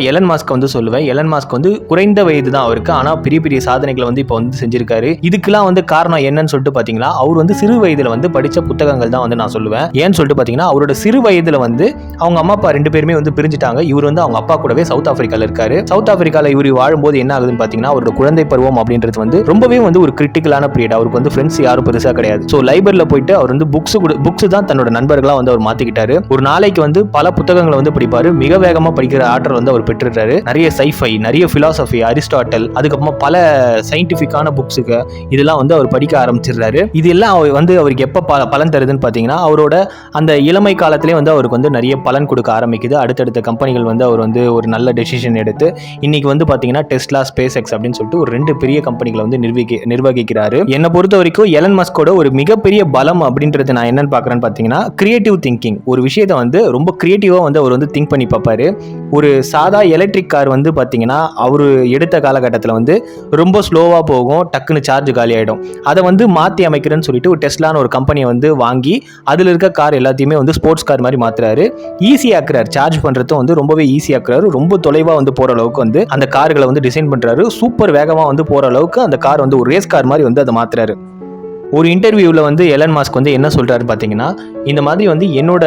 Elon mask வந்து சொல்லுவேன். Elon mask வந்து குறைந்த வயது தான் அவருக்கு, ஆனால் பெரிய பெரிய சாதனைகளை வந்து இப்போ வந்து செஞ்சிருக்காரு. இதுக்கெல்லாம் வந்து காரணம் என்னன்னு சொல்லிட்டு பார்த்தீங்கன்னா, அவர் வந்து சிறு வயதில் வந்து படித்த புத்தகங்கள் தான் வந்து நான் சொல்லுவேன். ஏன்னு சொல்லிட்டு பார்த்தீங்கன்னா, அவரோட சிறு வயதில் வந்து அவங்க அம்மா அப்பா 2 பேருமே வந்து பிரிஞ்சுட்டாங்க. இவர் வந்து அவங்க அப்பா கூடவே சவுத் ஆப்பிரிக்காவில் இருக்காரு. சவுத் ஆப்பிரிக்காவில் இவர் வாழும்போது என்ன ஆகுதுன்னு பார்த்தீங்கன்னா, அவரோட குழந்தை பருவம் அப்படின்றது வந்து ரொம்பவே வந்து ஒரு கிரிட்டிக்கலான பீரியட். அவருக்கு வந்து ஃப்ரெண்ட்ஸ் யாரும் பெருசாக கிடையாது. ஸோ லைப்ரரியில் போயிட்டு அவர் வந்து புக்ஸ் தான் தன்னோட நண்பர்களாக வந்து அவர் மாற்றிக்கிட்டாரு. ஒரு நாளைக்கு வந்து பல புத்தகங்களை வந்து படிப்பாரு. மிக வேகமாக படிக்கிற ஆற்றல் வந்து அவர் பெற்றுறாரு. நிறைய சைஃபை, நிறைய பிலாசபி, அரிஸ்டாட்டல், அதுக்கப்புறமா பல சயின்டிபிக்கான புக்ஸுக்கு இதெல்லாம் வந்து அவர் படிக்க ஆரம்பிச்சிடுறாரு. இது எல்லாம் வந்து அவருக்கு எப்போ பலன் தருதுன்னு பார்த்தீங்கன்னா, அவரோட அந்த இளமை காலத்திலே வந்து அவருக்கு வந்து நிறைய பலன் கொடுக்க ஆரம்பிக்குது. அடுத்தடுத்த கம்பெனிகள் வந்து அவர் வந்து ஒரு நல்ல டெசிஷன் எடுத்து இன்னைக்கு வந்து பார்த்தீங்கன்னா டெஸ்லா, ஸ்பேஸ் எக்ஸ் அப்படின்னு சொல்லிட்டு ஒரு 2 பெரிய கம்பெனிகளை வந்து நிர்வகிக்கிறாரு. என்னை பொறுத்த வரைக்கும் எலன் மஸ்கோட ஒரு மிகப்பெரிய பலம் அப்படின்றது நான் என்னன்னு பார்க்குறேன்னு பார்த்தீங்கன்னா, கிரியேட்டிவ் திங்கிங். ஒரு விஷயத்தை வந்து ரொம்ப கிரியேட்டிவாக வந்து அவர் வந்து திங்க் பண்ணி பார்ப்பாரு. ஒரு சாதா எலக்ட்ரிக் கார் வந்து பார்த்தீங்கன்னா, அவர் எடுத்த காலகட்டத்தில் வந்து ரொம்ப ஸ்லோவாக போகும், டக்குன்னு சார்ஜ் காலி ஆகிடும். அதை வந்து மாற்றி அமைக்கிறேன்னு சொல்லிட்டு ஒரு டெஸ்லான்னு ஒரு கம்பெனியை வந்து வாங்கி அதில் இருக்க கார் எல்லாத்தையுமே வந்து ஸ்போர்ட்ஸ் கார் மாதிரி மாற்றுறாரு. ஈஸியாக்குறாரு, சார்ஜ் பண்ணுறதும் வந்து ரொம்பவே ஈஸியாக்குறாரு. ரொம்ப தொலைவாக வந்து போகிற அளவுக்கு வந்து அந்த கார்களை வந்து டிசைன் பண்ணுறாரு. சூப்பர் வேகமாக வந்து போகிற அளவுக்கு அந்த கார் வந்து ஒரு ரேஸ் கார் மாதிரி வந்து அதை மாற்றுறாரு. ஒரு இன்டர்வியூவில் வந்து எலன் மாஸ்க் வந்து என்ன சொல்கிறாரு பார்த்தீங்கன்னா, இந்த மாதிரி வந்து என்னோட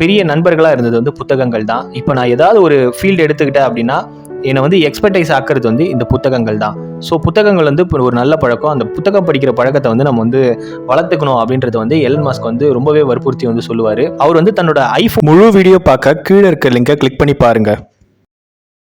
பெரிய நண்பர்களாக இருந்தது வந்து புத்தகங்கள் தான். இப்போ நான் ஏதாவது ஒரு ஃபீல்டு எடுத்துக்கிட்டேன் அப்படின்னா என்னை வந்து எக்ஸ்பர்டைஸ் ஆக்குறது வந்து இந்த புத்தகங்கள் தான். ஸோ புத்தகங்கள் வந்து இப்போ ஒரு நல்ல பழக்கம். அந்த புத்தகம் படிக்கிற பழக்கத்தை வந்து நம்ம வந்து வளர்த்துக்கணும் அப்படின்றது வந்து எலன் மாஸ்க் வந்து ரொம்பவே வற்புறுத்தி வந்து சொல்லுவார். அவர் வந்து தன்னோட ஐஃபோன் முழு வீடியோ பார்க்க கீழே இருக்க லிங்கை கிளிக் பண்ணி பாருங்கள்.